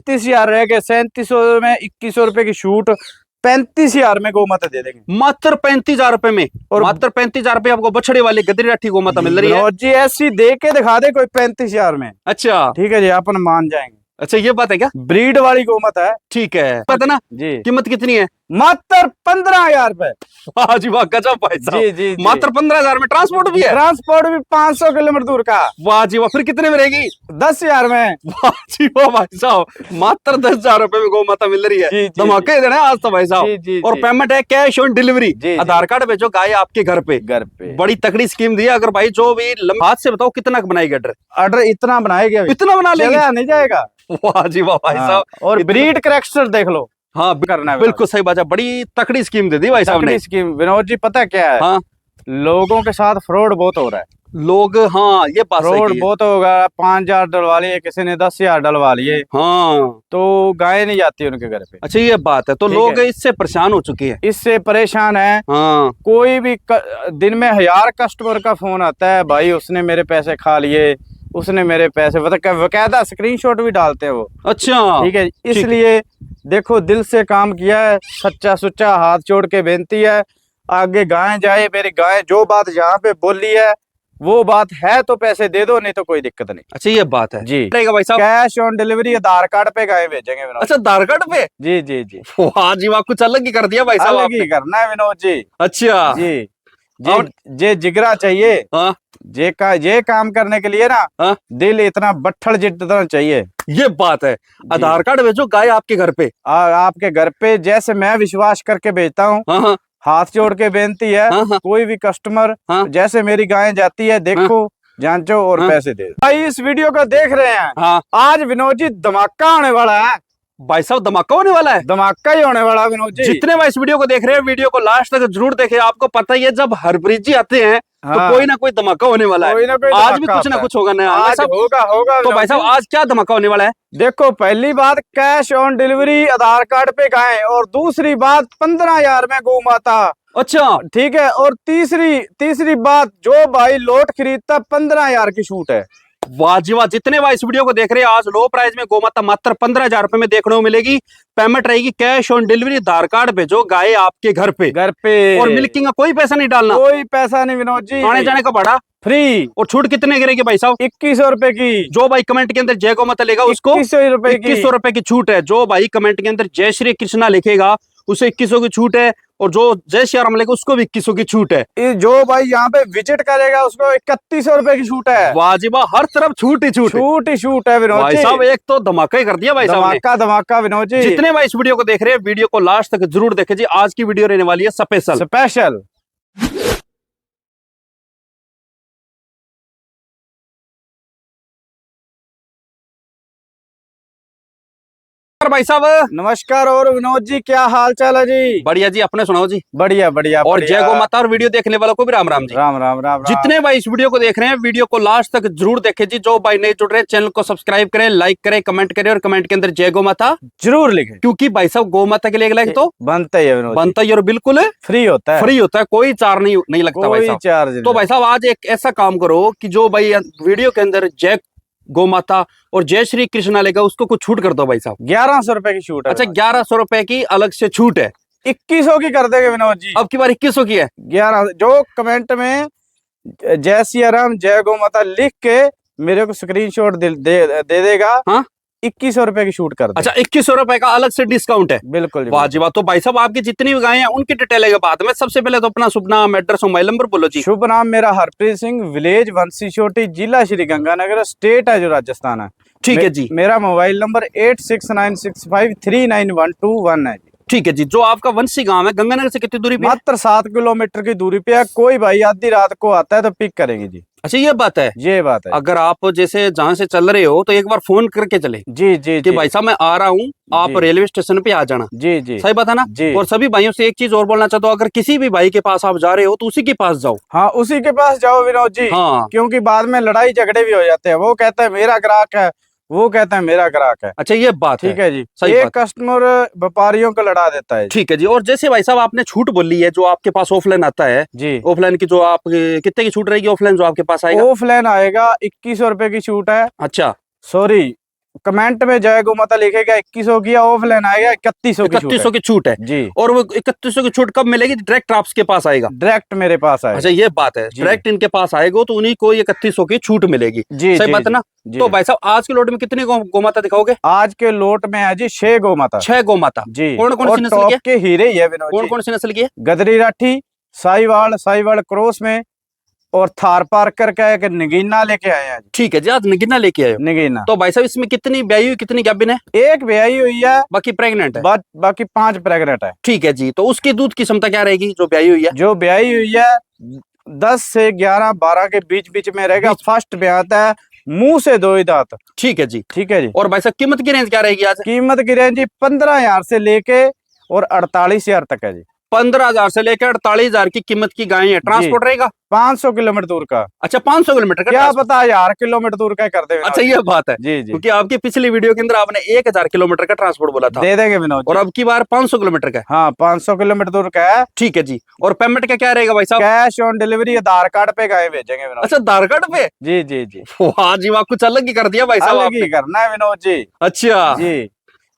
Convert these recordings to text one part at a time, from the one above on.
37,000 रह गए, 3700 में 2100 रुपए की छूट, 35,000 में गौ माता दे देंगे। मात्र 35,000 रुपए में, और मात्र 35,000 रुपए आपको बछड़े वाली गदरी राठी गौ माता मिल रही है। जी ऐसी दे के दिखा दे कोई 35,000 में। अच्छा ठीक है जी, अपन मान जाएंगे। अच्छा, ये बात है क्या? ब्रीड वाली गौ माता है। ठीक है, पता ना जी, कीमत कितनी है? मात्र 15,000 रुपए। वाह जी वाह, गजब भाई साहब। जी जी जी। मात्र 15,000 में ट्रांसपोर्ट भी है? ट्रांसपोर्ट भी 500 किलोमीटर दूर का। वाह जी वाह, फिर कितने में रहेगी? 10,000 में। वाह जी वाह भाई साहब, मात्र 10,000 रुपए में गौ माता मिल रही है। जी, जी, धमाके देना है आज तो भाई साहब। जी, जी, और जी। पेमेंट है कैश ऑन डिलीवरी। जी, आधार कार्ड भेजो, गाय आपके घर पे। बड़ी तकड़ी स्कीम दी है। अगर भाई जो भी हाथ से बताओ कितना बनाएगी ऑर्डर? ऑर्डर इतना बनाएगा, इतना बना लेगी, चला नहीं जाएगा। वाह जी वाह भाई साहब। और ब्रीड करेक्टर देख लो। हाँ करना है बिल्कुल सही बात है, बड़ी तकड़ी स्कीम दे दी भाई साहब ने। स्कीम विनोद जी, पता क्या है? हाँ, लोगों के साथ फ्रॉड बहुत हो रहा है। लोग, हाँ ये बात सही फ्रॉड है। बहुत होगा। 5,000 डलवा लिए, किसी ने 10,000 डलवा लिए, हाँ तो गाय नहीं जाती उनके घर पे। अच्छा, ये बात है। तो ठीक लोग है। इससे परेशान हो चुके हैं। इससे परेशान है। हाँ कोई भी दिन में 1000 कस्टमर का फोन आता है, भाई उसने मेरे पैसे खा लिए, उसने मेरे पैसे, बकायदा स्क्रीनशॉट भी डालते हैं वो। अच्छा ठीक है, इसलिए देखो दिल से काम किया है, सच्चा सुच्चा हाथ जोड़ के बेनती है, आगे गाय जाए मेरी गाय, जो बात यहाँ पे बोली है वो बात है तो पैसे दे दो, नहीं तो कोई दिक्कत नहीं। अच्छा, ये बात है जी, रहेगा भाई साहब। Cash on delivery Aadhaar card पे गाय भेजेंगे विनोद। अच्छा, आधार कार्ड पे? जी जी जी, वाह जी वाह, कुछ अलग ही कर दिया भाई साहब अलग ही आपने। करना है विनोद जी। अच्छा जी जी, जे जिगरा चाहिए। हाँ ये काम करने के लिए ना, हाँ, दिल इतना बट्ठल जितना चाहिए। ये बात है। आधार कार्ड भेजो, गाय आपके घर पे। आपके घर पे, जैसे मैं विश्वास करके भेजता हूँ। हाँ हाँ हाथ जोड़ के बेनती है, हाँ हाँ कोई भी कस्टमर हाँ, जैसे मेरी गाय जाती है, देखो जांचो और हाँ, पैसे दे। भाई इस वीडियो को देख रहे हैं, हाँ आज विनोद जी धमाका होने वाला है। भाई साहब, धमाका होने वाला है। धमाका ही होने वाला है विनोद जी। जितने भाई इस वीडियो को देख रहे हैं, वीडियो को लास्ट तक जरूर देखें। आपको पता ही है, जब हरप्रीत जी आते हैं तो कोई ना कोई धमाका होने वाला है। आज भी कुछ ना कुछ होगा ना, आज होगा होगा। तो भाई साहब आज क्या धमाका होने वाला है? देखो, पहली बात cash on delivery Aadhaar card पे गाय, और दूसरी बात 15,000 में गौ माता। अच्छा ठीक है, और तीसरी बात, जो भाई लोट खरीदता 15,000 की छूट है। वाह जी वाह, जितने भाई इस वीडियो को देख रहे हैं, आज लो प्राइस में गोमाता मात्र 15,000 रुपए में देखने को मिलेगी। पेमेंट रहेगी cash on delivery, Aadhaar card भेजो, गाय आपके घर पे। और मिल्किंग का कोई पैसा नहीं डालना, कोई पैसा नहीं विनोद जी। आने जाने का भाड़ा फ्री। और छूट कितने गिरेगी भाई साहब? 2100 रुपए की। जो भाई कमेंट के अंदर जय गोमाता लेगा उसको 2100 रुपए की। 2100 रुपए की छूट है। जो भाई कमेंट के अंदर जय श्री कृष्णा लिखेगा उसे 2100 की छूट है, और जो जय श्री राम लेगा उसको भी 2100 की छूट है। जो भाई यहाँ पे विजिट करेगा उसको 3100 रुपए की छूट है। वाह जी वाह, हर तरफ छूट ही छूट है विनोद भाई साहब। एक तो धमाका ही कर दिया भाई साहब ने। धमाका विनोद जी। जितने भाई इस वीडियो को देख रहे हैं, वीडियो को लास्ट तक जरूर देखें जी। आज की वीडियो रहने वाली है स्पेशल। भाई साहब नमस्कार। और विनोद जी क्या हाल चाल है जी? बढ़िया जी, अपने सुनाओ जी। बढ़िया बढ़िया। और जय गौ माता। और वीडियो देखने वालों को भी राम राम जी। राम राम राम। जितने भाई इस वीडियो को देख रहे हैं, वीडियो को लास्ट तक जरूर देखें जी। जो भाई नहीं जुड़ रहे, चैनल को सब्सक्राइब करें, लाइक करें, कमेंट करें, और कमेंट के अंदर जय गौ माता जरूर लिखें, क्योंकि भाई साहब गौ माता के लिए एक लाइक तो बनता ही है और बिल्कुल फ्री होता है, कोई चार्ज नहीं लगता भाई साहब। तो भाई साहब आज एक ऐसा काम करो कि जो भाई वीडियो के अंदर जय गौ माता और जय श्री कृष्णा लेगा उसको कुछ छूट कर दो भाई साहब। 1100 रुपए की छूट है। अच्छा, 1100 रुपए की अलग से छूट है। 2100 की कर देंगे विनोद जी। अब की बार 2100 की है। 11 जो कमेंट में जय सिया राम जय गौ माता लिख के मेरे को स्क्रीनशॉट दे देगा। हाँ, 2100 रुपए की छूट कर दे। अच्छा, 2100 रुपए का अलग से डिस्काउंट है। बिल्कुल वाह जी वाह। तो भाई साहब आपकी जितनी भी गायें हैं उनकी डिटेल है बाद में। सबसे पहले तो अपना शुभ नाम, एड्रेस और मोबाइल नंबर बोलो जी। शुभ नाम मेरा हरप्रीत सिंह, विलेज वंशी छोटी, जिला श्री गंगानगर, स्टेट है जो राजस्थान है। ठीक है जी। मेरा मोबाइल नंबर 8696539121 है। ठीक है जी। जो आपका वंशी गांव है, गंगानगर से कितनी दूरी पे? मात्र 7 किलोमीटर की दूरी पे है। कोई भाई आधी रात को आता है तो पिक करेंगे जी। अच्छा, ये बात है। अगर आप जैसे जहाँ से चल रहे हो तो एक बार फोन करके चले जी जी कि भाई साहब मैं आ रहा हूँ, आप रेलवे स्टेशन पे आ जाना। जी जी, सही बात है ना जी। और सभी भाइयों से एक चीज और बोलना चाहता हूँ, अगर किसी भी भाई के पास आप जा रहे हो तो उसी के पास जाओ। हाँ, उसी के पास जाओ विनोद जी। हाँ, क्योंकि बाद में लड़ाई झगड़े भी हो जाते हैं। वो कहता है मेरा ग्राहक है, वो कहता है मेरा ग्राहक है। अच्छा, ये बात ठीक है जी। सही एक कस्टमर व्यापारियों को लड़ा देता है। ठीक है जी। और जैसे भाई साहब आपने छूट बोली है, जो आपके पास ऑफलाइन आता है जी, ऑफलाइन की जो आप कितने की छूट रहेगी? ऑफलाइन जो आपके पास आएगा, ऑफलाइन आएगा 2100 रुपए की छूट है। अच्छा, सॉरी कमेंट में जय गौ माता लिखेगा 2100 की, ऑफलाइन आएगा 3100 की, 3100 की छूट है जी। और वो 3100 की छूट कब मिलेगी? डायरेक्ट आपके पास आएगा? डायरेक्ट मेरे पास आएगा। अच्छा ये बात है, डायरेक्ट इनके पास आएगा तो उन्हीं को ये 3100 की छूट मिलेगी। जी, सही जी, बात है ना? तो भाई साहब आज के लोट में कितनी गौ माता दिखाओगे? आज के लोट में है जी 6 गौ माता। 6 गौ माता जी। कौन कौन सी नस्ल की है? के हीरे ही है विनोद जी। कौन कौन सी नस्ल की है? गदरी राठी, साहिवाल क्रॉस में, और थार पार्कर का एक नगीना लेके आए हैं। ठीक है जी, आज नगीना लेके आए हो। नगीना तो भाई साहब इसमें कितनी ब्याई हुई, कितनी गाभिन है? एक ब्याई हुई है, बाकी प्रेग्नेंट है। बाकी 5 प्रेग्नेंट है। ठीक है जी, तो उसकी दूध की क्षमता क्या रहेगी जो ब्याई हुई है? जो ब्याई हुई है 10 से 11-12 के बीच में रहेगा। फर्स्ट ब्यात है, मुंह से 2 ही दांत। ठीक है जी, ठीक है जी। और भाई साहब कीमत की रेंज क्या रहेगी आज? कीमत की रेंज जी 15,000 से लेके और 48,000 तक है जी। 15,000 से लेकर 48,000 की कीमत की गाय है। ट्रांसपोर्ट रहेगा 500 किलोमीटर दूर का। अच्छा 500 किलोमीटर का? क्या पता 1000 किलोमीटर दूर का कर दे। अच्छा ये बात है जी जी, क्योंकि आपकी पिछली वीडियो के अंदर आपने 1000 किलोमीटर का ट्रांसपोर्ट बोला था। दे देंगे विनोद, और अब की बार 500 किलोमीटर का। हाँ 500 किलोमीटर दूर का है। ठीक है जी, और पेमेंट का क्या रहेगा भाई साहब? Cash on delivery Aadhaar card पे गाय भेजेंगे विनोद। अच्छा आधार कार्ड पे? जी जी जी। वाह जी वाह, कुछ अलग ही कर दिया भाई साहब अलग ही आपने। करना है विनोद जी। अच्छा जी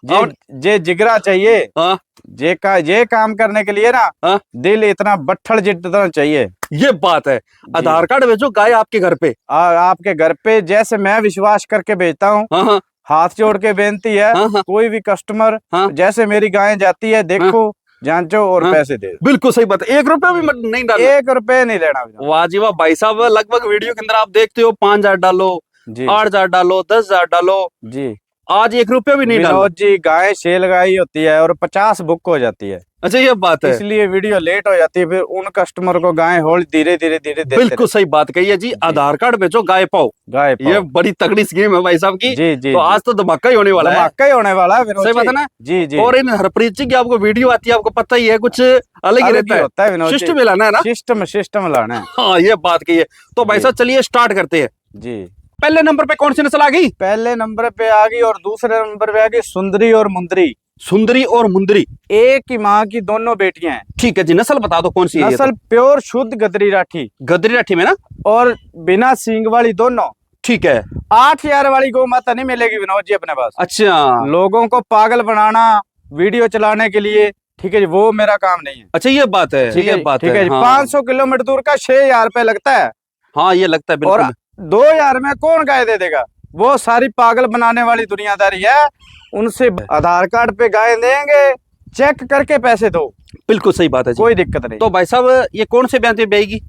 जे जिगरा चाहिए। हाँ ये काम करने के लिए ना, हाँ दिल इतना बट्ठल जितना चाहिए। ये बात है। आधार कार्ड भेजो गाय आपके घर पे, आपके घर पे, जैसे मैं विश्वास करके भेजता हूँ। हाँ हाँ हाथ जोड़ के बेनती है, हाँ हाँ कोई भी कस्टमर हाँ जैसे मेरी गाय जाती है देखो, जांचो और हाँ, पैसे दे। बिल्कुल सही बात है। 1 रुपया भी नहीं डालना? 1 रुपए नहीं लेना। वाह जी वाह भाई साहब, लगभग वीडियो के अंदर आप देखते हो 5,000 डालो, 8,000 डालो, 10,000 डालो जी। आज 1 रुपया भी नहीं डालना। विनोद जी गाय सेल गाय होती है और 50 बुक हो जाती है। अच्छा ये बात है, इसलिए वीडियो लेट हो जाती है, फिर उन कस्टमर को गाय होल धीरे धीरे देते बिल्कुल सही बात कही है जी। आधार कार्ड बेचो गाय पाओ, गाय ये बड़ी तगड़ी स्कीम है भाई साहब की। जी जी। तो आज तो धमाका ही होने वाला है। धमाका ही होने वाला है। सही बात है ना? जी जी। और इन हरप्रीत जी की आपको वीडियो आती है, आपको पता ही है, कुछ अलग ही रहता है विनोद जी। सिस्टम लाना है ना? सिस्टम लाना है। हाँ ये बात कही है। तो भाई साहब चलिए स्टार्ट करते हैं। जी। पहले नंबर पे कौन सी नस्ल आ गई? पहले नंबर पे आ गई और दूसरे नंबर पे आ गई सुंदरी और मुंदरी। सुंदरी और मुंदरी एक ही माँ की दोनों बेटियां हैं। ठीक है जी, नस्ल बता दो कौन सी है? नस्ल प्योर शुद्ध गदरी राठी। गदरी राठी में ना? और बिना सींग वाली दोनों। ठीक है। 8,000 वाली गौ माता नहीं मिलेगी विनोद जी अपने पास। अच्छा, लोगों को पागल बनाना वीडियो चलाने के लिए, ठीक है जी, वो मेरा काम नहीं है। अच्छा ये बात है, ये बात ठीक है जी। 500 किलोमीटर दूर का 6,000 रुपए लगता है। हाँ ये लगता है बिल्कुल। और 2,000 में कौन गाय दे देगा? वो सारी पागल बनाने वाली दुनियादारी है। उनसे आधार कार्ड पे गाय देंगे, चेक करके पैसे दो। बिल्कुल सही बात है जी, कोई दिक्कत नहीं। तो भाई साहब ये कौन से ब्याह पे ब्याएगी?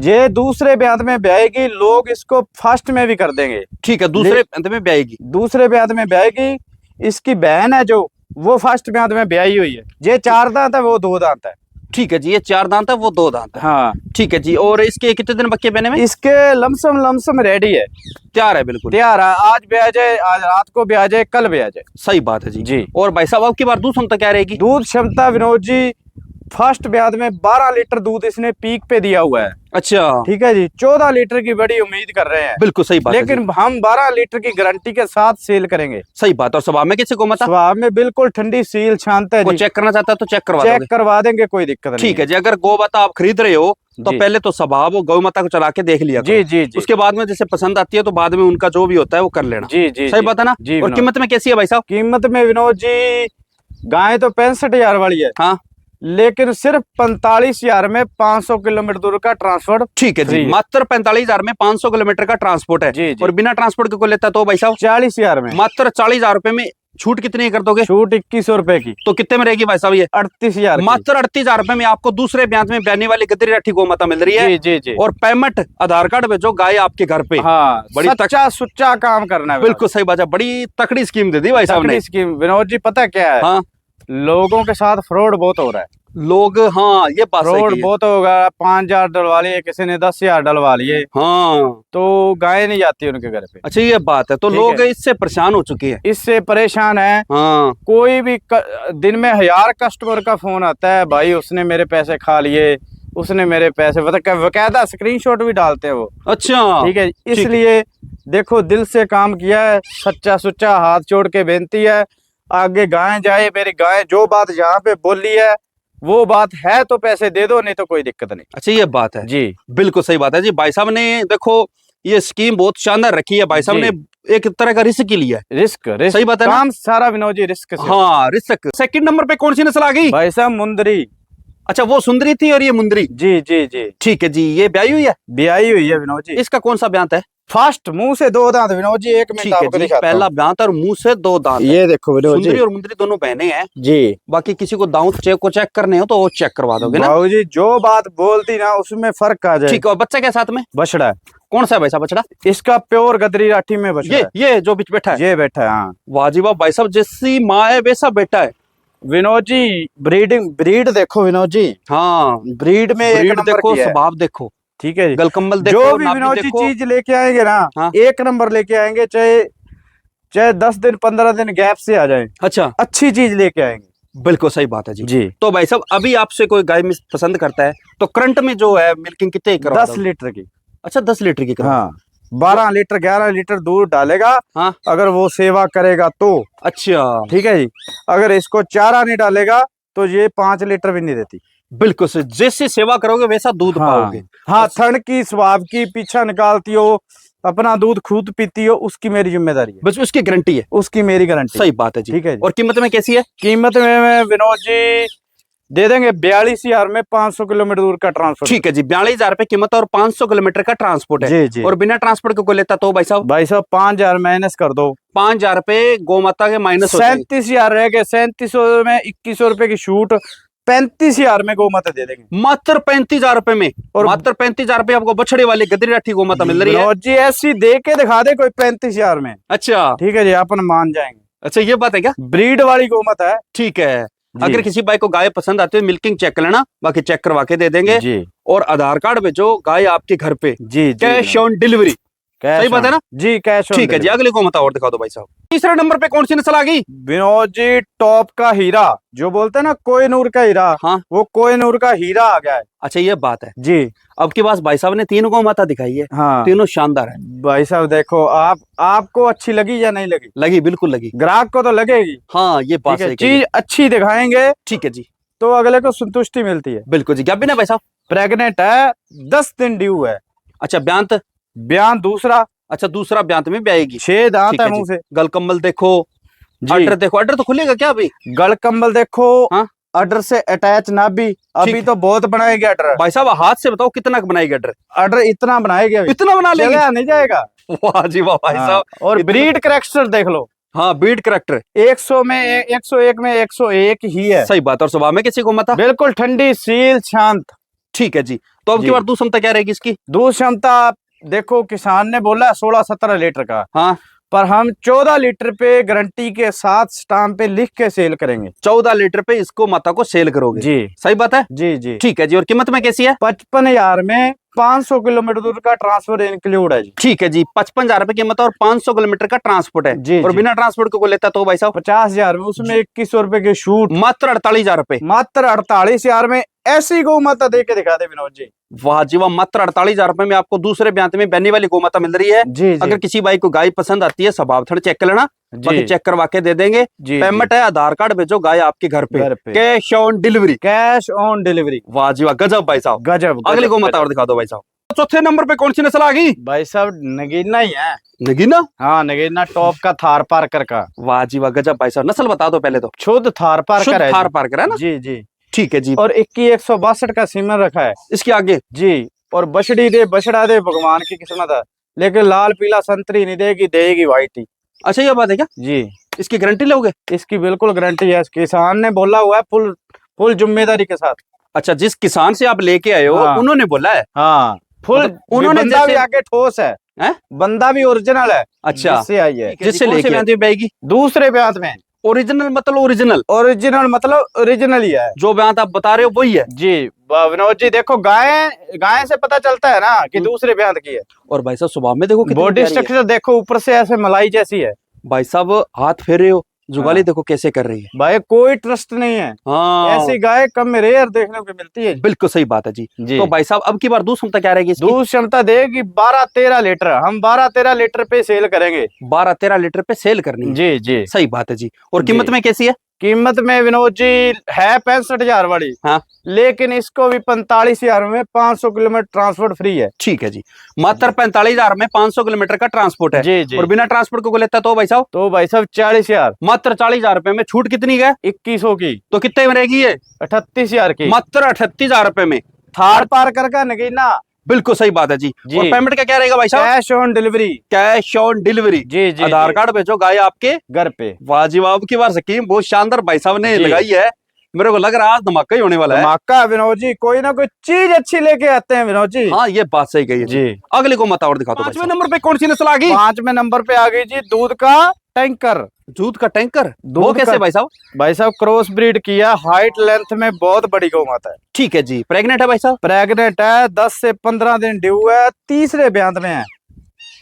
ये दूसरे ब्याह में ब्याएगी। लोग इसको फर्स्ट में भी कर देंगे। ठीक है, दूसरे ब्याह में ब्याएगी। दूसरे ब्याह में ब्याएगी। इसकी बहन है जो, वो फर्स्ट ब्याह में ब्याई हुई है। ये 4 दांत है, वो 2 दांत है। ठीक है जी, ये 4 दांत है, वो 2 दांत है। हाँ ठीक है जी। और इसके कितने दिन बच्चे बने में? इसके लमसम रेडी है, तैयार है, बिल्कुल तैयार है। आज ब्याह जाए, आज रात को ब्याह जाए, कल ब्याह जाए। सही बात है जी। जी। और भाई साहब अब की बार दूध क्षमता क्या रहेगी? दूध क्षमता विनोद जी फर्स्ट ब्याह में 12 लीटर दूध इसने पीक पे दिया हुआ है। अच्छा ठीक है जी। 14 लीटर की बड़ी उम्मीद कर रहे हैं। बिल्कुल सही बात है, लेकिन हम 12 लीटर की गारंटी के साथ सेल करेंगे। सही बात। और स्वभाव में कैसे गौ माता? स्वभाव में बिल्कुल ठंडी सील शांत है जी। चेक करना चाहता है तो चेक करवा देंगे, कोई दिक्कत नहीं। ठीक है जी। अगर गौ माता आप खरीद रहे हो तो पहले तो स्वभाव गौ माता को चला के देख लिया जी जी जी। उसके बाद में जैसे पसंद आती है तो बाद में उनका जो भी होता है वो कर लेना। जी जी। सही बात है ना? और कीमत में कैसी है भाई साहब? कीमत में विनोद जी गाय तो 65,000 वाली है। हाँ, लेकिन सिर्फ 45,000 में 500 किलोमीटर दूर का ट्रांसपोर्ट। ठीक है जी। मात्र 45,000 में 500 किलोमीटर का ट्रांसपोर्ट है। जी जी। और बिना ट्रांसपोर्ट के को लेता तो भाई साहब 40,000 में। मात्र 40,000 रुपए में छूट कितनी कर दोगे? छूट 2100 रुपए की। तो कितने में रहेगी भाई साहब ये? 38,000। मात्र 38,000 रुपए में आपको दूसरे ब्याह में ब्याने वाली गदरी राठी गौ माता मिल रही है। जी जी जी। और पेमेंट आधार कार्ड भेजो गाय आपके घर पे। हाँ, बड़ी सच्चा सुच्चा काम करना है। बिल्कुल सही बात है, बड़ी तकड़ी स्कीम दे दी भाई साहब ने। स्कीम विनोद जी पता क्या है? हाँ, लोगों के साथ फ्रॉड बहुत हो रहा है। लोग, हाँ ये बात सही फ्रॉड है। बहुत होगा। 5,000 डलवा लिए, किसी ने 10,000 डलवा लिए। हाँ, तो गाय नहीं जाती उनके घर पे। अच्छा ये बात है। तो लोग इससे परेशान हो चुके हैं, इससे परेशान है। हाँ। कोई भी दिन में 1000 कस्टमर का फोन आता है, भाई उसने मेरे पैसे खा लिए, उसने मेरे पैसे, बकायदा स्क्रीनशॉट भी डालते हैं वो। अच्छा ठीक है। इसलिए देखो दिल से काम किया है, सच्चा सुच्चा हाथ जोड़ के बेनती है। आगे गाय जाए, मेरी गाय जो बात यहाँ पे बोली है वो बात है तो पैसे दे दो, नहीं तो कोई दिक्कत नहीं। अच्छा ये बात है जी, बिल्कुल सही बात है जी। भाई साहब ने देखो ये स्कीम बहुत शानदार रखी है। भाई साहब ने एक तरह का रिस्क ही लिया है। रिस्क सही बात है ना? काम सारा विनोद जी रिस्क से। हाँ रिस्क। सेकंड नंबर पे कौन सी नस्ल आ गई भाई साहब मुंदरी। अच्छा वो सुंदरी थी और ये मुंदरी। जी जी जी ठीक है जी, ये ब्याई हुई है? ब्याई हुई है विनोद जी। इसका कौन सा ब्यांत है? फर्स्ट मुंह से दो दांत विनोद जी, एक मिनट ठीक है आपको जी, दिखाता पहला हूं। ब्यांत और मुंह से दो दांत है। ये देखो विनोद जी, सुंदरी और मुंदरी दोनों बहने हैं जी। बाकी किसी को दांत चेक करने हो तो वो चेक करवा दोगे ना? बाबू जी जो बात बोलती ना उसमें फर्क आ जाए। ठीक है। और बच्चा क्या साथ में? बछड़ा है। कौन सा है भाई साहब बछड़ा? इसका प्योर गदरी राठी में बछड़ा है। ये जो बीच बैठा है, ये बैठा है। हाँ वाह जी वाह भाई साहब, जैसी माँ है वैसा बेटा है। विनोद जी ब्रीड देखो विनोद जी। हाँ ब्रीड में एक ब्रीड नंबर देखो, की है। स्वभाव देखो, ठीक है जी। गलकम्बल देखो, जो भी नाभि विनोद जी देखो। चीज लेके आएंगे ना, हाँ। एक नंबर लेके आएंगे, चाहे चाहे 10 दिन 15 दिन गैप से आ जाए, अच्छा अच्छी चीज लेके आएंगे। बिल्कुल सही बात है जी। जी तो भाई साहब अभी आपसे कोई गाय पसंद करता है तो करंट में जो है मिल्किंग कितने की करवा 10 लीटर की। अच्छा 10 लीटर की करवा। हाँ 12 लीटर 11 लीटर दूध डालेगा। हाँ अगर वो सेवा करेगा तो। अच्छा ठीक है जी। अगर इसको चारा नहीं डालेगा तो ये 5 लीटर भी नहीं देती। बिल्कुल से, जैसे सेवा करोगे वैसा दूध हाँ, पाओगे। हाँ थन की स्वाब की पीछा निकालती हो, अपना दूध खुद पीती हो, उसकी मेरी जिम्मेदारी है। बस उसकी गारंटी है। उसकी मेरी गारंटी। सही बात है जी। ठीक है जी। और कीमत में कैसी है? कीमत में विनोद जी दे देंगे 42,000 में 500 किलोमीटर दूर का ट्रांसपोर्ट। ठीक है जी, 42,000 रुपए कीमत और 500 किलोमीटर का ट्रांसपोर्ट है। जी जी। और बिना ट्रांसपोर्ट के कोई लेता तो भाई साहब? भाई साहब 5,000 माइनस कर दो। 5,000 रुपए गौ माता के माइनस हो जाएंगे। 37,000 रह गए। 3700 में 2100 रुपए की छूट, 35,000 में गौ माता दे देंगे। मात्र 35,000 रुपए में। और मात्र 35,000 रुपए आपको बछड़े वाली गदरी राठी गौ माता मिल रही है। विनोद जी ऐसी दे के दिखा दे कोई 35,000 में। अच्छा ठीक है जी, अपन मान जाएंगे। अच्छा ये बात है क्या? ब्रीड वाली गौ माता है। ठीक है। जी। अगर किसी भाई को गाय पसंद आती है मिल्किंग चेक कर लेना, बाकी चेक करवा के दे देंगे। जी और आधार कार्ड भेजो गाय आपके घर पे, जी। Cash on delivery. सही बात है ना? जी कैश ऑन ठीक है जी। अगले गौ माता और दिखा दो भाई साहब। तीसरे नंबर पे कौन सी नस्ल आ गई? विनोद जी टॉप का हीरा, जो बोलते हैं ना कोहिनूर का हीरा, हाँ वो कोहिनूर का हीरा आ गया है। अच्छा ये बात है जी। अब के पास भाई साहब ने 3 गौ माता दिखाई है, हाँ तीनों शानदार है। भाई साहब देखो, आपको अच्छी लगी या नहीं लगी? लगी, बिल्कुल लगी। ग्राहक को तो लगेगी। हाँ ये बात ठीक है, सही कही है। चीज अच्छी दिखाएंगे ठीक है जी, तो अगले को संतुष्टि मिलती है। बिल्कुल जी। क्या बिना भाई साहब? प्रेग्नेंट है, 10 दिन ड्यू है। अच्छा ब्यांत? बयान दूसरा। अच्छा दूसरा ब्यांत में ब्याएगी। 6 दांत ठीक है है मुंह जी। से। गलकम्बल देखो, जी। अडर देखो। अडर तो खुलेगा क्या अभी? गल कंबल देखो। हाँ? अडर से अटैच नाभि। अभी तो बहुत बनाएगी अडर। भाई साहब हाथ से बताओ कितना बनाएगी अडर? अडर इतना बनाएगी अभी। इतना बना लेगी? चलेगा नहीं जाएगा। वाह जी वाह भाई हाँ, साहब। और इतना- ब्रीड करेक्टर देख लो। हाँ बीट करेक्टर 100 में 101 में 101 ही है। सही बात। और स्वभाव में किसी को मता? बिल्कुल ठंडी सील शांत। ठीक है जी। तो अब की जी। बार दूध क्षमता क्या रहेगी इसकी? दूध क्षमता देखो, किसान ने बोला 16-17 लीटर का, हाँ पर हम 14 लीटर पे गारंटी के साथ स्टाम्प पे लिख के सेल करेंगे। 14 लीटर पे इसको माता को सेल करोगे? जी सही बात है जी जी। ठीक है जी। और कीमत में कैसी है? 55,000 में 500 किलोमीटर दूर का ट्रांसफर इंक्लूड है जी। ठीक है जी। 55,000 रुपए कीमत और 500 किलोमीटर का ट्रांसपोर्ट है। जी और जी। बिना ट्रांसपोर्ट को लेता तो भाई साहब? 50,000 में, उसमें 2100 रुपए की छूट। मात्र 48,000 रुपए। मात्र 48,000 में ऐसी गौ माता दे के दिखा दे विनोद जी। वाह जी वाह। मात्र 48,000 रुपए में आपको दूसरे ब्यांत में बहने वाली गौ माता मिल रही है। जी जी। अगर किसी भाई को गाय पसंद आती है स्वभाव थोड़ा चेक कर लेना, बाकी चेक करवा के दे देंगे। जी पेमेंट है, आधार कार्ड भेजो, गाय आपके घर पे, cash on delivery. Cash on delivery. वाह जी वाह, गजब भाई साहब। गजब। अगली गौ माता और दिखा दो भाई साहब। चौथे नंबर पे कौन सी नस्ल आ गई? भाई साहब नगीना ही है। नगीना? हाँ नगीना टॉप का थार पार्कर का। वाह जी वाह, गजब भाई साहब। नस्ल बता दो पहले तो। शुद्ध थार पार्कर है। थार पार्कर है ना? जी जी। ठीक है जी। और 2162 का सीमन रखा है इसके आगे? जी। और बछड़ी दे बछड़ा दे भगवान की किस्मत है, लेकिन लाल पीला संतरी नहीं देगी, देगी व्हाइट ही। अच्छा ये बात है क्या? जी। इसकी गारंटी लोगे? इसकी बिल्कुल गारंटी है, किसान ने बोला हुआ है, फुल जिम्मेदारी के साथ। अच्छा जिस किसान से आप लेके आए हो हाँ। उन्होंने बोला है? हाँ फुल। मतलब उन्होंने बंदा भी जैसे- आगे ठोस है, हैं? बंदा भी ओरिजिनल है। अच्छा जिससे आई है, जिससे लेके आएगी। दूसरे ब्यांत में। ओरिजिनल मतलब ओरिजिनल? ओरिजिनल मतलब ओरिजिनल ही है। जो ब्यांत आप बता रहे हो वही है? जी विनोद जी देखो, गाय से पता चलता है ना कि दूसरे ब्यांत की है। और भाई साहब स्वभाव में देखो कितनी बॉडी प्यारी है। स्ट्रक्चर देखो, ऊपर से ऐसे मलाई जैसी है। भाई साहब हाथ फेरे हो, जुगाली हाँ। देखो कैसे कर रही है। भाई कोई ट्रस्ट नहीं है। हाँ ऐसी गाय कम में रेयर देखने को मिलती है। बिल्कुल सही बात है जी। जी। तो भाई साहब अब की बार दूध क्षमता क्या रहेगी इसकी? दूध क्षमता देगी 12-13 लीटर। हम 12-13 लीटर पे सेल करेंगे। 12-13 लीटर पे सेल करनी है? जी जी। सही बात है जी। और कीमत जी। में कैसी है? कीमत में विनोद जी है 65,000 वाली, हाँ, लेकिन इसको भी 45,000 में 500 किलोमीटर ट्रांसपोर्ट फ्री है। ठीक है जी, मात्र 45,000 में 500 किलोमीटर का ट्रांसपोर्ट है। जी जी। और बिना ट्रांसपोर्ट को लेता तो भाई साहब, तो भाई साहब 40,000, मात्र 40,000 रुपए में। छूट कितनी है? 2100 की। तो कितने में रहेगी ये? 38,000 की, मात्र 38,000 रुपए में। थार पार कर नगीना। बिल्कुल सही बात है जी। जी। और पेमेंट का क्या रहेगा भाई साहब? Cash on delivery. Cash on delivery. जी जी। आधार कार्ड भेजो, गाय आपके घर पे। वाजिब की बार स्कीम बहुत शानदार भाई साहब ने जी। लगाई है। मेरे को लग रहा है आज धमाका ही होने वाला है। धमाका विनोद जी, कोई ना कोई चीज अच्छी लेके आते हैं विनोद जी। हाँ, ये बात सही कही है जी। अगले को मत और दिखा दो। 5वें नंबर पे कौन सी नस्ल आ गई? 5वें नंबर पे आ गई जी दूध का टैंकर। दूध का टैंकर, वो दूध कैसे का- भाई साहब? भाई साहब क्रॉस ब्रीड किया, हाइट लेंथ में बहुत बड़ी गौ माता है। ठीक है जी। प्रेग्नेंट है भाई साहब? प्रेग्नेंट है, 10 से 15 दिन ड्यू है, तीसरे ब्यांत में है।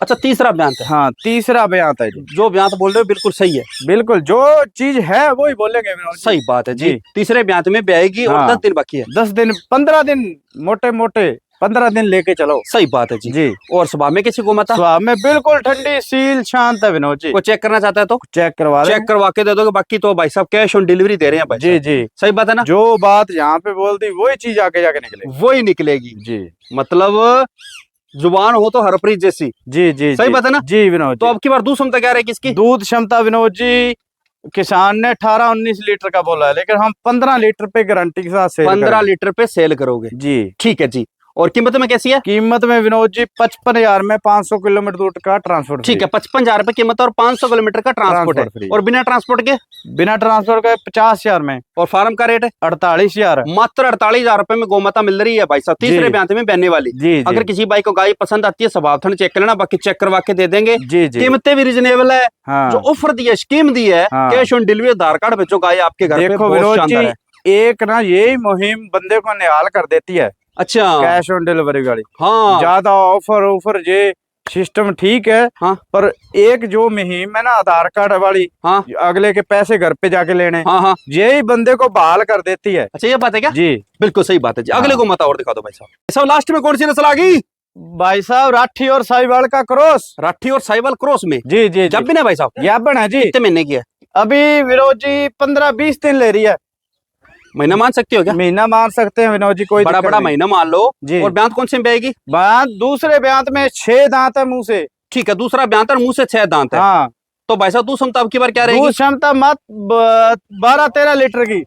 अच्छा, तीसरा बयान है। हाँ, तीसरा ब्यांत है जी। जो बयान बोल रहे हो बिल्कुल सही है। बिल्कुल, जो चीज है वो ही बोलेंगे विनोद जी। सही बात है जी। जी। तीसरे ब्यान में ब्याएगी और हाँ। 10 दिन बाकी है। 10 दिन 15 दिन, मोटे मोटे 15 दिन लेके चलो। सही बात है जी। जी। और स्वभाव में कैसी गोमाता? स्वाद में बिल्कुल ठंडी सील शांत है विनोद जी। को चेक करना चाहता है तो चेक करवा चेक करवा के दे दोगे, बाकी तो भाई साहब कैश ऑन डिलीवरी दे रहे हैं भाई जी साहब। जी। सही बात है ना? जो बात यहाँ पे बोल दी वही चीज आगे जाके निकलेगी। वही निकलेगी जी मतलब जुबान हो तो हरप्रीत जैसी। जी जी। सही बात है ना? जी विनोद तो जी। अब की बार दूध क्षमता क्या रहेगी इसकी? दूध क्षमता विनोद जी, किसान ने 18-19 लीटर का बोला है, लेकिन हम 15 लीटर पे गारंटी के साथ सेल 15 करेंगे। लीटर पे सेल करोगे? जी। ठीक है जी। और कीमत में कैसी है? कीमत में विनोद जी 55,000 में 500 किलोमीटर दूर का ट्रांसपोर्ट। ठीक है, 55,000 रुपए कीमत और 500 किलोमीटर का ट्रांसपोर्ट ट्रांसपोर्ट है। फ्री। और बिना ट्रांसपोर्ट के? बिना ट्रांसपोर्ट के 50,000 में। और फार्म का रेट है 48,000। मात्र 48,000 रुपए में गोमाता मिल रही है भाई साहब, तीसरे जी। ब्यांत में बहने वाली। जी जी। अगर किसी भाई को गाय पसंद आती है, स्वभाव थन चेक कर लेना, बाकी चेक करवा के दे देंगे। जी जी। कीमतें भी रिजनेबल है। हाँ। जो ऑफर दी है, स्कीम दी है, हाँ। Cash on delivery, Aadhaar card भेजो, गाय आपके घर पे, देखो बहुत विनोद शानदार जी, है। एक ना यही मुहिम बंदे को निहाल कर देती है। अच्छा। कैश ऑन डिलीवरी गाड़ी। हाँ। ज्यादा ऑफर ये सिस्टम ठीक है। हाँ। पर एक जो मुहिम है ना आधार कार्ड वाली, हाँ। अगले के पैसे घर पे जाके लेने, हाँ हाँ। यही बंदे को बहाल कर देती है। अच्छा, ये बात है क्या? जी। बिल्कुल सही बात है जी। हाँ। अगले को मत और दिखा दो भाई साहब। लास्ट में कौन सी नस्ल आ गई? भाई साहब राठी और साहिवाल का क्रॉस। राठी और साहिवाल क्रॉस में? जी जी। जब भी ना भाई साहब, याबन है जी। कितने महीने की है? अभी विनोद जी 15-20 दिन ले रही है। महीना मान सकते हो क्या? महीना मान सकते हैं विनोद जी, कोई बड़ा दिक्कत बड़ा नहीं। महीना मान लो जी। और ब्यांत कौन से में आएगी? दांत दूसरे ब्यांत में 6 दांत है मुंह से। ठीक है, दूसरा ब्यांत और मुंह से 6 दांत है। हाँ। तो भाई साहब दूध क्षमता अब की बार क्या दूध रहेगी? क्षमता मत 12-13 लीटर की।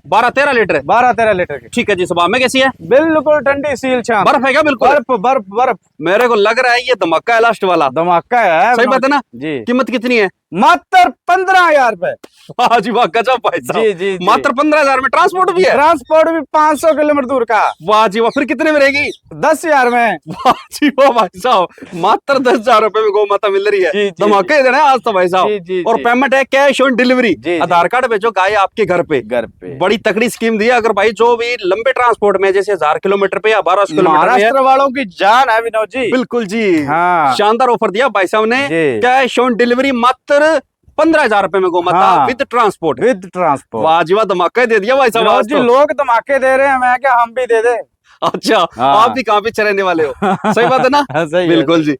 12-13 लीटर है। 12-13 लीटर की। ठीक है जी। स्वभाव में कैसी है? बिल्कुल ठंडी सील शांत। बर्फ है क्या? बिल्कुल बर्फ बर्फ बर्फ। मेरे को लग रहा है ये धमाका है लास्ट वाला। धमाका है। सही बात है ना? जी। कीमत कितनी है? मात्र 15,000 रुपए। हाँ जी, वाह गजब भाई साहब। जी जी जी। मात्र 15,000 में ट्रांसपोर्ट भी है। ट्रांसपोर्ट भी 500 किलोमीटर दूर का। वाह जी वाह। फिर कितने में रहेगी? 10,000 में। वाह जी वाह भाई साहब, मात्र 10,000 रुपए में गौ माता मिल रही जी, है। जी, धमाके ही देना है आज तो भाई जी, साहब। जी, और जी। पेमेंट है कैश ऑन डिलीवरी। जी, जी। आधार कार्ड भेजो, गाय आपके घर पे। घर पे। बड़ी तकड़ी स्कीम दी है। अगर भाई जो भी लंबे ट्रांसपोर्ट में, जैसे 1000 किलोमीटर पे या 1200 किलोमीटर में है, महाराष्ट्र वालों की जान है विनोद जी। बिल्कुल जी। हाँ। शानदार ऑफर दिया भाई साहब ने। जी। कैश ऑन डिलीवरी मात्र 15,000 रुपए में गोमाता हाँ। With transport. With transport. वाजिबा धमाका ही दे दिया भाई साहब विनोद आज जी तो। लोग धमाके दे रहे हैं, मैं क्या हम भी दे दे। अच्छा, हाँ। आप भी कहाँ पे रहने वाले हो? सही बात है ना? सही है। बिल्कुल जी।